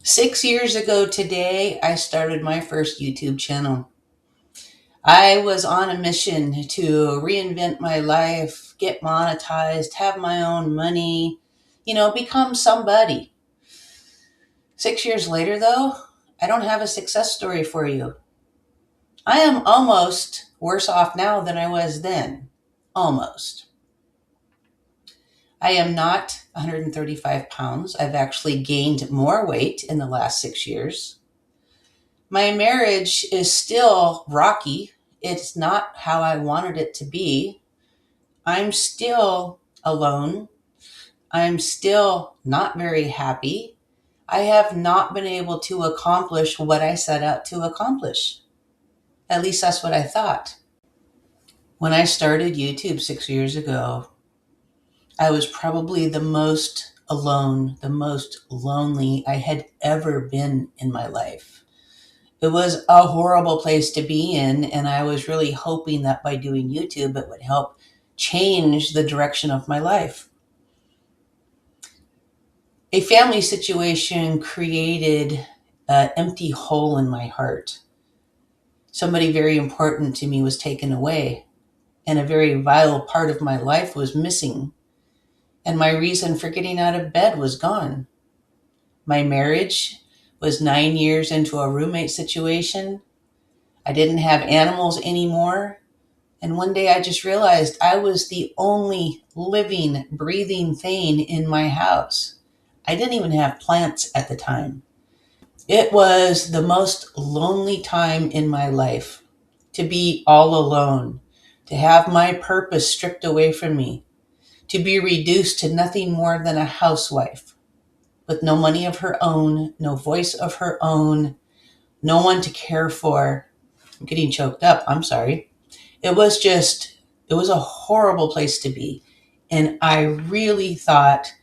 6 years ago today, I started my first YouTube channel. I was on a mission to reinvent my life, get monetized, have my own money, become somebody. 6 years later, though, I don't have a success story for you. I am almost worse off now than I was then. Almost. I am not 135 pounds. I've actually gained more weight in the last 6 years. My marriage is still rocky. It's not how I wanted it to be. I'm still alone. I'm still not very happy. I have not been able to accomplish what I set out to accomplish. At least that's what I thought. When I started YouTube 6 years ago, I was probably the most alone, the most lonely I had ever been in my life. It was a horrible place to be in, and I was really hoping that by doing YouTube, it would help change the direction of my life. A family situation created an empty hole in my heart. Somebody very important to me was taken away, and a very vital part of my life was missing, and my reason for getting out of bed was gone. My marriage was 9 years into a roommate situation. I didn't have animals anymore. And one day I just realized I was the only living, breathing thing in my house. I didn't even have plants at the time. It was the most lonely time in my life, to be all alone, to have my purpose stripped away from me, to be reduced to nothing more than a housewife with no money of her own, no voice of her own, no one to care for. I'm getting choked up. I'm sorry. It was a horrible place to be. And I really thought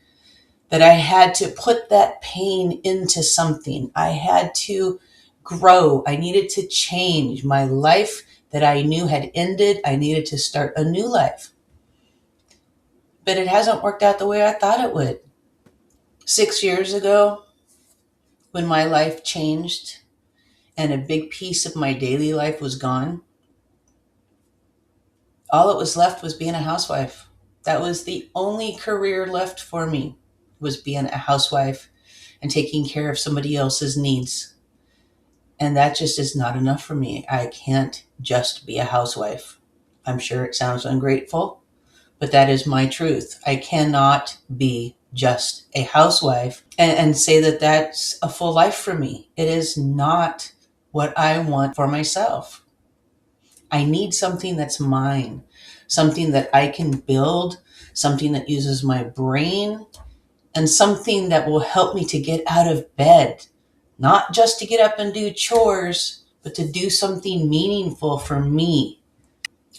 that I had to put that pain into something. I had to grow. I needed to change my life that I knew had ended. I needed to start a new life. But it hasn't worked out the way I thought it would. 6 years ago, when my life changed and a big piece of my daily life was gone, all that was left was being a housewife. That was the only career left for me, was being a housewife and taking care of somebody else's needs. And that just is not enough for me. I can't just be a housewife. I'm sure it sounds ungrateful, but that is my truth. I cannot be just a housewife and say that that's a full life for me. It is not what I want for myself. I need something that's mine, something that I can build, something that uses my brain, and something that will help me to get out of bed, not just to get up and do chores, but to do something meaningful for me.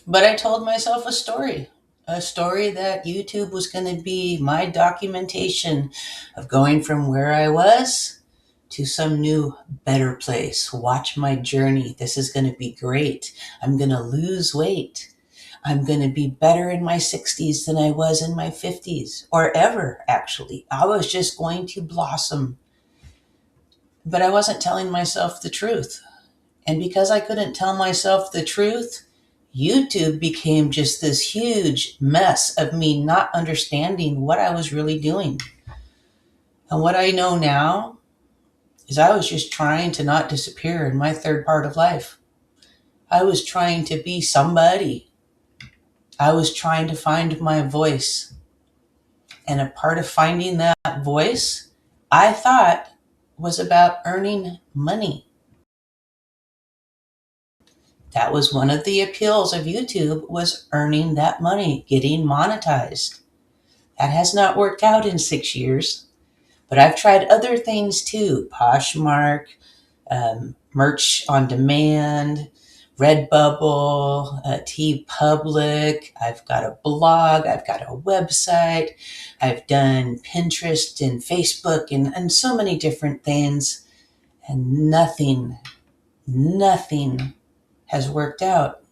But I told myself a story that YouTube was going to be my documentation of going from where I was to some new, better place. Watch my journey. This is going to be great. I'm going to lose weight. I'm going to be better in my 60s than I was in my 50s, or ever, actually. I was just going to blossom. But I wasn't telling myself the truth. And because I couldn't tell myself the truth, YouTube became just this huge mess of me not understanding what I was really doing. And what I know now is I was just trying to not disappear in my third part of life. I was trying to be somebody. I was trying to find my voice. And a part of finding that voice, I thought, was about earning money. That was one of the appeals of YouTube, was earning that money, getting monetized. That has not worked out in 6 years, but I've tried other things too. Poshmark, merch on demand, Redbubble, TeePublic. I've got a blog. I've got a website. I've done Pinterest and Facebook and so many different things. And nothing has worked out.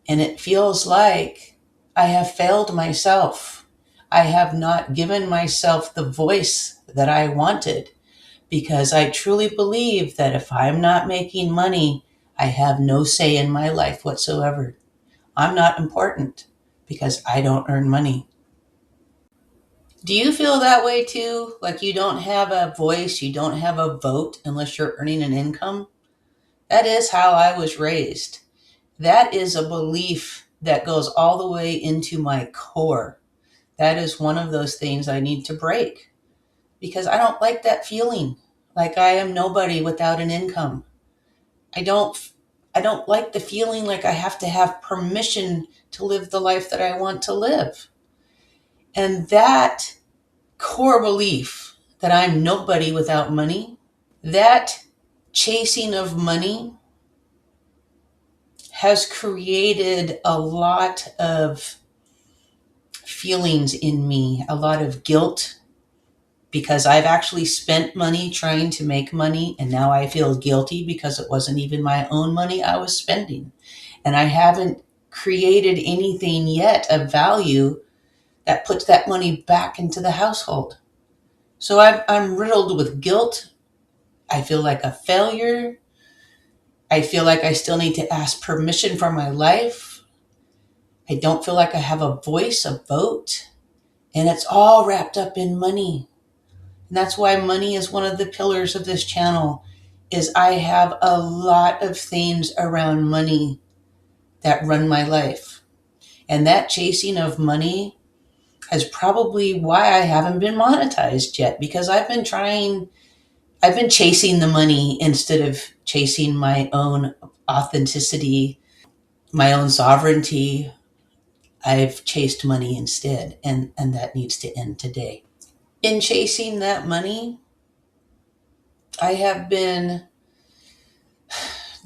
And it feels like I have failed myself. I have not given myself the voice that I wanted, because I truly believe that if I'm not making money, I have no say in my life whatsoever. I'm not important because I don't earn money. Do you feel that way too? Like you don't have a voice, you don't have a vote unless you're earning an income? That is how I was raised. That is a belief that goes all the way into my core. That is one of those things I need to break because I don't like that feeling like I am nobody without an income. I don't I don't like the feeling like I have to have permission to live the life that I want to live. And that core belief that I'm nobody without money, that chasing of money has created a lot of feelings in me, a lot of guilt because I've actually spent money trying to make money and now I feel guilty because it wasn't even my own money I was spending. And I haven't created anything yet of value that puts that money back into the household. So I'm riddled with guilt. I feel like a failure. I feel like I still need to ask permission for my life. I don't feel like I have a voice, a vote. And it's all wrapped up in money. And that's why money is one of the pillars of this channel, is I have a lot of themes around money that run my life. And that chasing of money is probably why I haven't been monetized yet, because I've been chasing the money instead of chasing my own authenticity, my own sovereignty. I've chased money instead, and that needs to end today. In chasing that money, I have been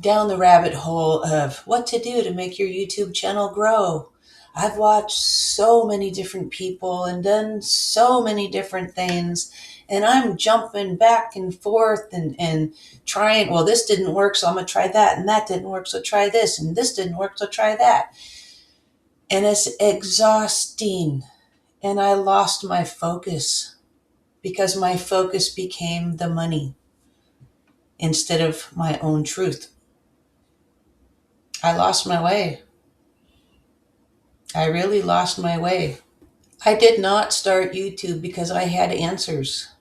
down the rabbit hole of what to do to make your YouTube channel grow. I've watched so many different people and done so many different things, and I'm jumping back and forth and trying, well, this didn't work, so I'm going to try that, and that didn't work, so try this, and this didn't work, so try that. And it's exhausting, and I lost my focus because my focus became the money instead of my own truth. I lost my way. I really lost my way. I did not start YouTube because I had answers.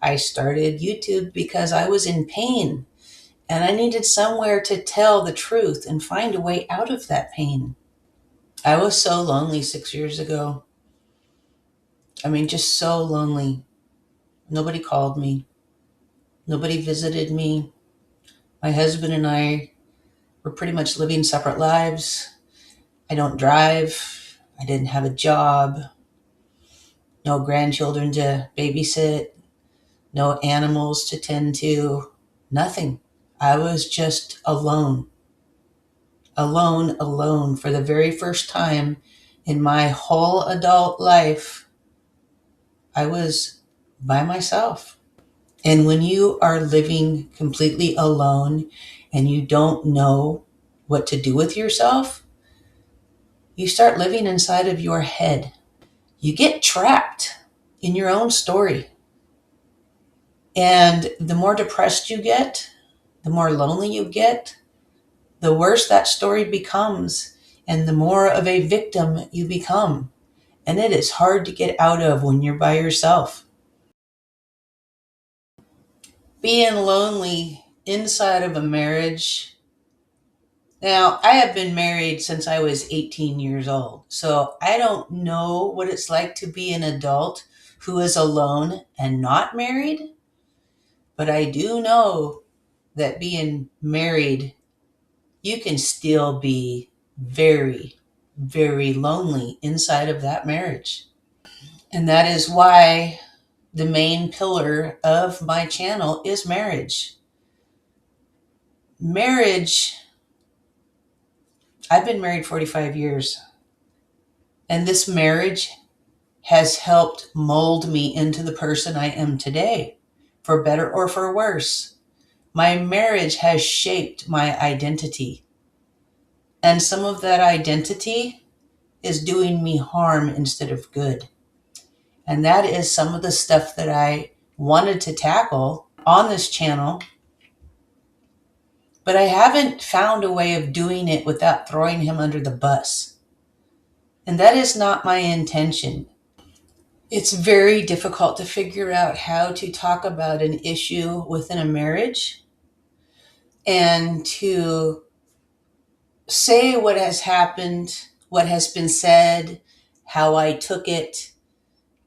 I started YouTube because I was in pain and I needed somewhere to tell the truth and find a way out of that pain. I was so lonely 6 years ago. I mean, just so lonely. Nobody called me. Nobody visited me. My husband and I were pretty much living separate lives. I don't drive. I didn't have a job. No grandchildren to babysit. No animals to tend to. Nothing. I was just alone. Alone, alone. For the very first time in my whole adult life, I was by myself. And when you are living completely alone and you don't know what to do with yourself, you start living inside of your head. You get trapped in your own story. And the more depressed you get, the more lonely you get, the worse that story becomes, and the more of a victim you become. And it is hard to get out of when you're by yourself. Being lonely inside of a marriage. Now, I have been married since I was 18 years old, so I don't know what it's like to be an adult who is alone and not married, but I do know that being married, you can still be very, very lonely inside of that marriage. And that is why the main pillar of my channel is marriage. Marriage, I've been married 45 years, and this marriage has helped mold me into the person I am today, for better or for worse. My marriage has shaped my identity. And some of that identity is doing me harm instead of good. And that is some of the stuff that I wanted to tackle on this channel, but I haven't found a way of doing it without throwing him under the bus. And that is not my intention. It's very difficult to figure out how to talk about an issue within a marriage and to say what has happened, what has been said, how I took it,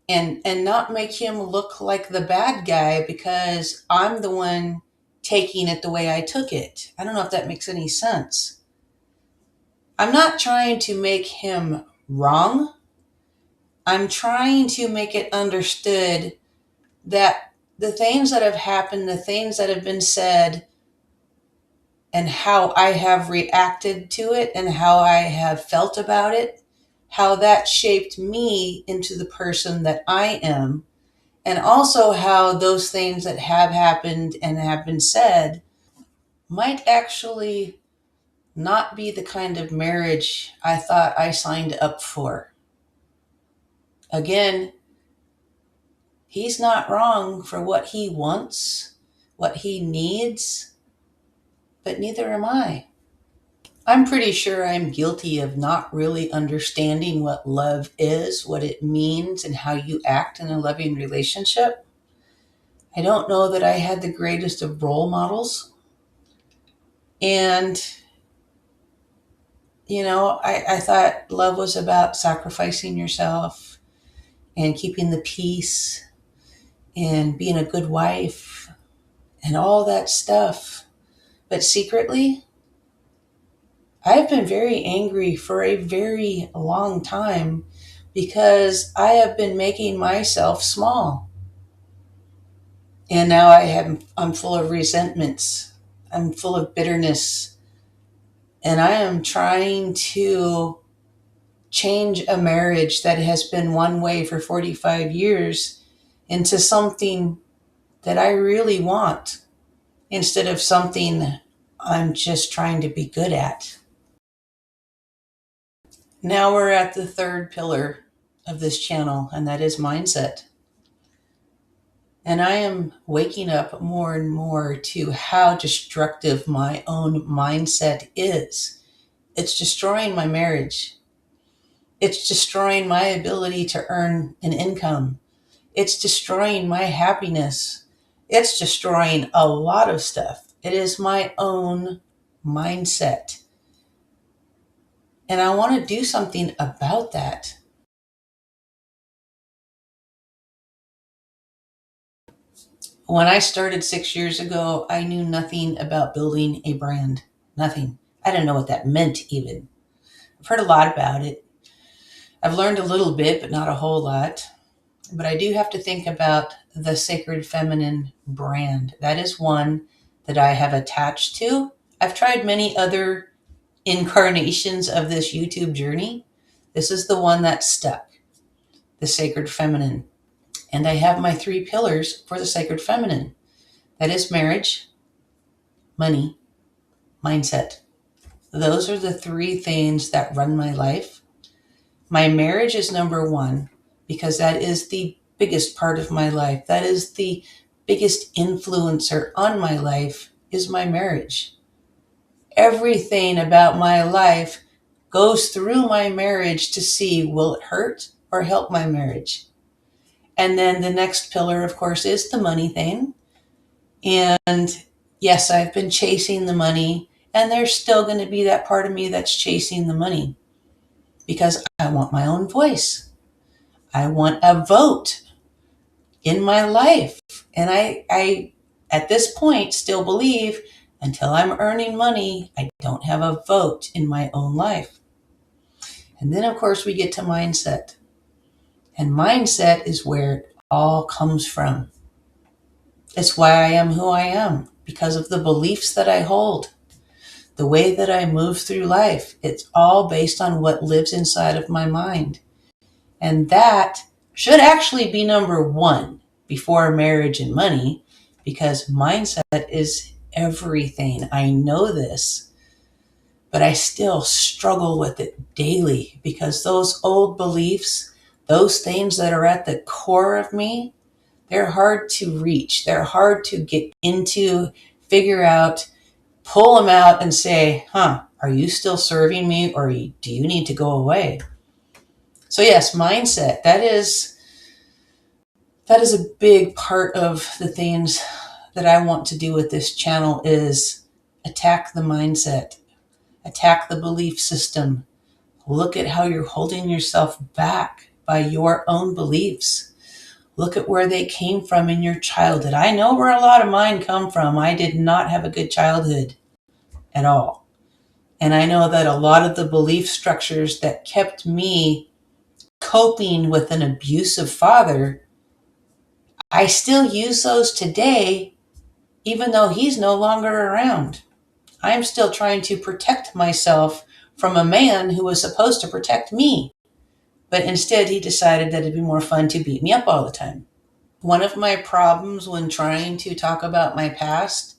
and not make him look like the bad guy because I'm the one taking it the way I took it. I don't know if that makes any sense. I'm not trying to make him wrong. I'm trying to make it understood that the things that have happened, the things that have been said, and how I have reacted to it and how I have felt about it, how that shaped me into the person that I am, and also how those things that have happened and have been said might actually not be the kind of marriage I thought I signed up for. Again, he's not wrong for what he wants, what he needs, but neither am I. I'm pretty sure I'm guilty of not really understanding what love is, what it means, and how you act in a loving relationship. I don't know that I had the greatest of role models. And, I thought love was about sacrificing yourself and keeping the peace and being a good wife and all that stuff. But secretly, I've been very angry for a very long time because I have been making myself small. And now I'm full of resentments. I'm full of bitterness. And I am trying to change a marriage that has been one way for 45 years into something that I really want instead of something I'm just trying to be good at. Now we're at the third pillar of this channel, and that is mindset. And I am waking up more and more to how destructive my own mindset is. It's destroying my marriage. It's destroying my ability to earn an income. It's destroying my happiness. It's destroying a lot of stuff. It is my own mindset. And I want to do something about that. When I started 6 years ago, I knew nothing about building a brand. Nothing. I didn't know what that meant even. I've heard a lot about it. I've learned a little bit, but not a whole lot. But I do have to think about the Sacred Feminine brand. That is one that I have attached to. I've tried many other incarnations of this YouTube journey. This is the one that stuck, the Sacred Feminine. And I have my 3 pillars for the Sacred Feminine. That is marriage, money, mindset. Those are the 3 things that run my life. My marriage is number 1 because that is the biggest part of my life. That is the biggest influencer on my life is my marriage. Everything about my life goes through my marriage to see will it hurt or help my marriage. And then the next pillar, of course, is the money thing. And yes, I've been chasing the money, and there's still going to be that part of me that's chasing the money because I want my own voice. I want a vote in my life. And I at this point, still believe until I'm earning money, I don't have a vote in my own life. And then, of course, we get to mindset. And mindset is where it all comes from. It's why I am who I am, because of the beliefs that I hold, the way that I move through life. It's all based on what lives inside of my mind. And that should actually be number 1 before marriage and money, because mindset is everything. I know this, but I still struggle with it daily because those old beliefs, those things that are at the core of me, They're hard to reach. They're hard to get into, figure out, pull them out and say, are you still serving me, or do you need to go away? So yes, mindset, that is a big part of the things that I want to do with this channel, is attack the mindset, attack the belief system. Look at how you're holding yourself back by your own beliefs. Look at where they came from in your childhood. I know where a lot of mine come from. I did not have a good childhood at all. And I know that a lot of the belief structures that kept me coping with an abusive father, I still use those today, even though he's no longer around. I'm still trying to protect myself from a man who was supposed to protect me. But instead, he decided that it'd be more fun to beat me up all the time. One of my problems when trying to talk about my past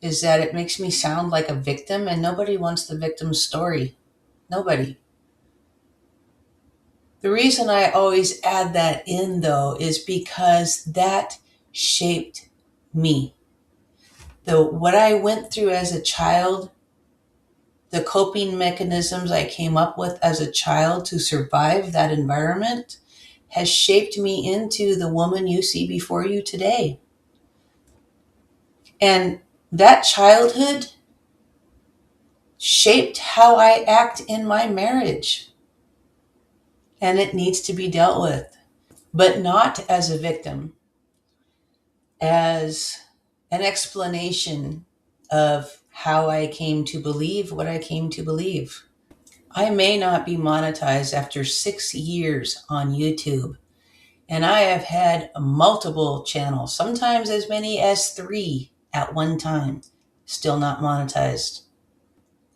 is that it makes me sound like a victim, and nobody wants the victim's story. Nobody. The reason I always add that in, though, is because that shaped me. What I went through as a child, the coping mechanisms I came up with as a child to survive that environment, has shaped me into the woman you see before you today. And that childhood shaped how I act in my marriage. And it needs to be dealt with, but not as a victim, as an explanation of how I came to believe what I came to believe. I may not be monetized after 6 years on YouTube, and I have had multiple channels, sometimes as many as 3 at one time, still not monetized.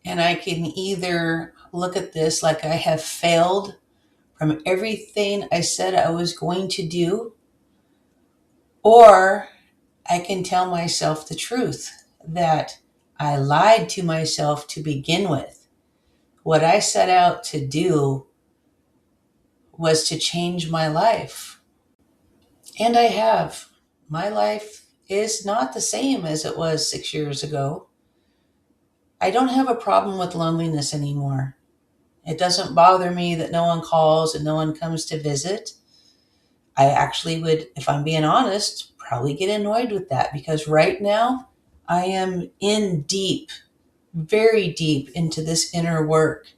And I can either look at this like I have failed from everything I said I was going to do, or I can tell myself the truth, that I lied to myself to begin with. What I set out to do was to change my life. And I have. My life is not the same as it was 6 years ago. I don't have a problem with loneliness anymore. It doesn't bother me that no one calls and no one comes to visit. I actually would, if I'm being honest, probably get annoyed with that, because right now I am in deep, very deep into this inner work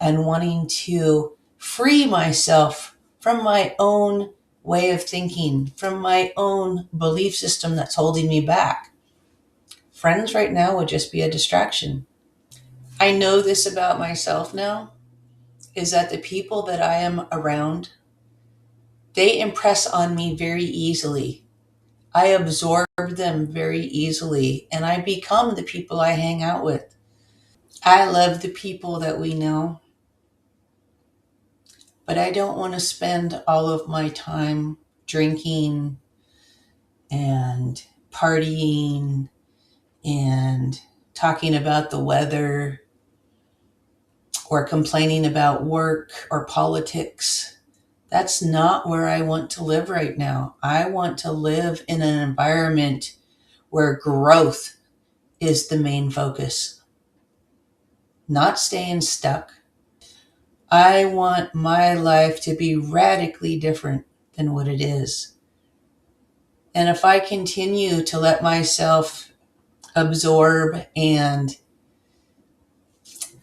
and wanting to free myself from my own way of thinking, from my own belief system that's holding me back. Friends right now would just be a distraction. I know this about myself now, is that the people that I am around, they impress on me very easily. I absorb them very easily, and I become the people I hang out with. I love the people that we know, but I don't want to spend all of my time drinking and partying and talking about the weather or complaining about work or politics. That's not where I want to live right now. I want to live in an environment where growth is the main focus, not staying stuck. I want my life to be radically different than what it is. And if I continue to let myself absorb and,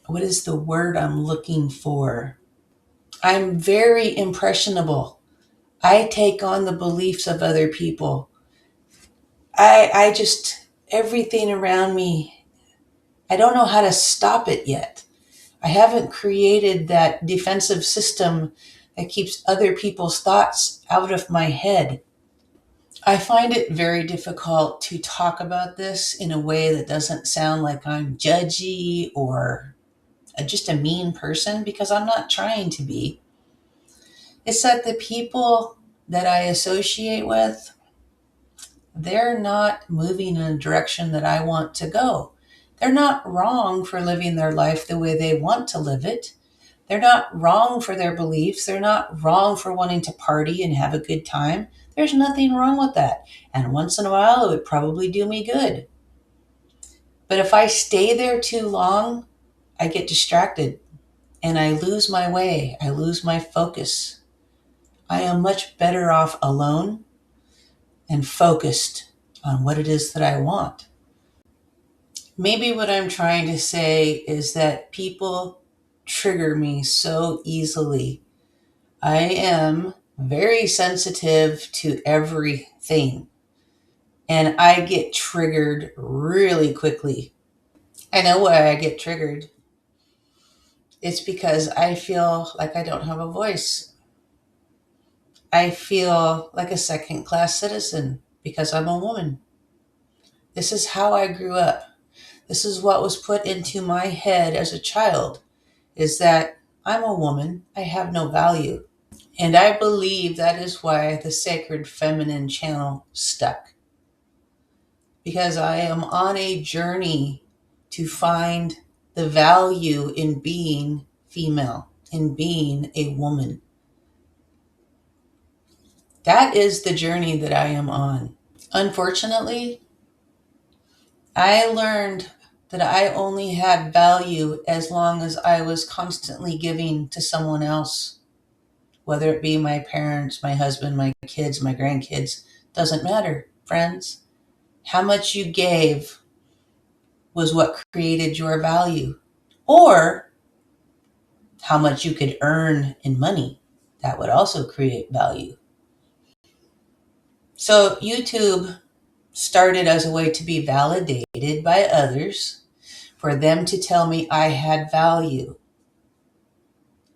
what is the word I'm looking for? I'm very impressionable. I take on the beliefs of other people. I just, everything around me, I don't know how to stop it yet. I haven't created that defensive system that keeps other people's thoughts out of my head. I find it very difficult to talk about this in a way that doesn't sound like I'm judgy or just a mean person, because I'm not trying to be. It's that the people that I associate with, they're not moving in a direction that I want to go. They're not wrong for living their life the way they want to live it. They're not wrong for their beliefs. They're not wrong for wanting to party and have a good time. There's nothing wrong with that. And once in a while, it would probably do me good. But if I stay there too long, I get distracted and I lose my way. I lose my focus. I am much better off alone and focused on what it is that I want. Maybe what I'm trying to say is that people trigger me so easily. I am very sensitive to everything, and I get triggered really quickly. I know why I get triggered. It's because I feel like I don't have a voice. I feel like a second class citizen because I'm a woman. This is how I grew up. This is what was put into my head as a child, is that I'm a woman, I have no value. And I believe that is why the Sacred Feminine channel stuck. Because I am on a journey to find the value in being female, in being a woman. That is the journey that I am on. Unfortunately, I learned that I only had value as long as I was constantly giving to someone else, whether it be my parents, my husband, my kids, my grandkids. Doesn't matter, friends. How much you gave was what created your value, or how much you could earn in money. That would also create value. So YouTube started as a way to be validated by others, for them to tell me I had value.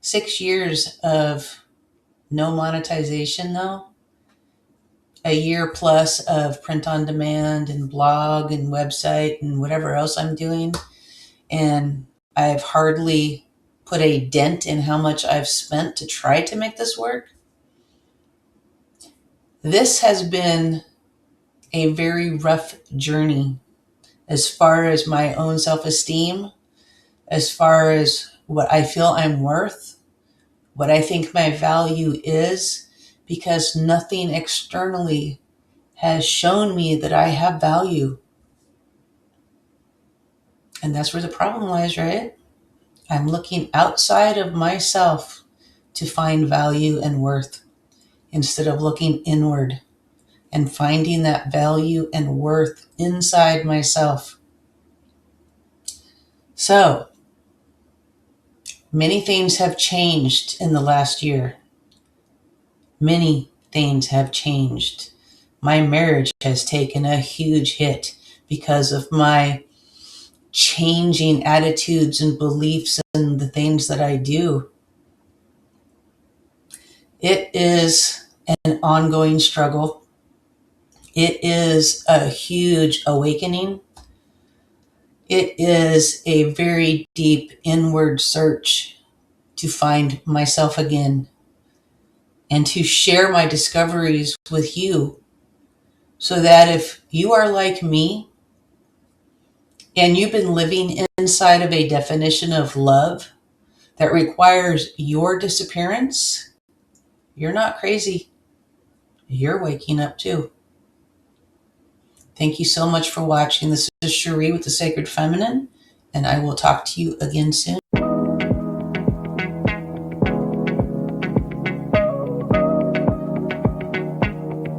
6 years of no monetization though, a year plus of print on demand and blog and website and whatever else I'm doing. And I've hardly put a dent in how much I've spent to try to make this work. This has been a very rough journey as far as my own self-esteem, as far as what I feel I'm worth, what I think my value is, because nothing externally has shown me that I have value. And that's where the problem lies, right? I'm looking outside of myself to find value and worth instead of looking inward and finding that value and worth inside myself. So, many things have changed in the last year. Many things have changed. My marriage has taken a huge hit because of my changing attitudes and beliefs and the things that I do. It is an ongoing struggle. It is a huge awakening. It is a very deep inward search to find myself again and to share my discoveries with you, so that if you are like me and you've been living inside of a definition of love that requires your disappearance, you're not crazy. You're waking up too. Thank you so much for watching. This is Cherie with the Sacred Feminine, and I will talk to you again soon.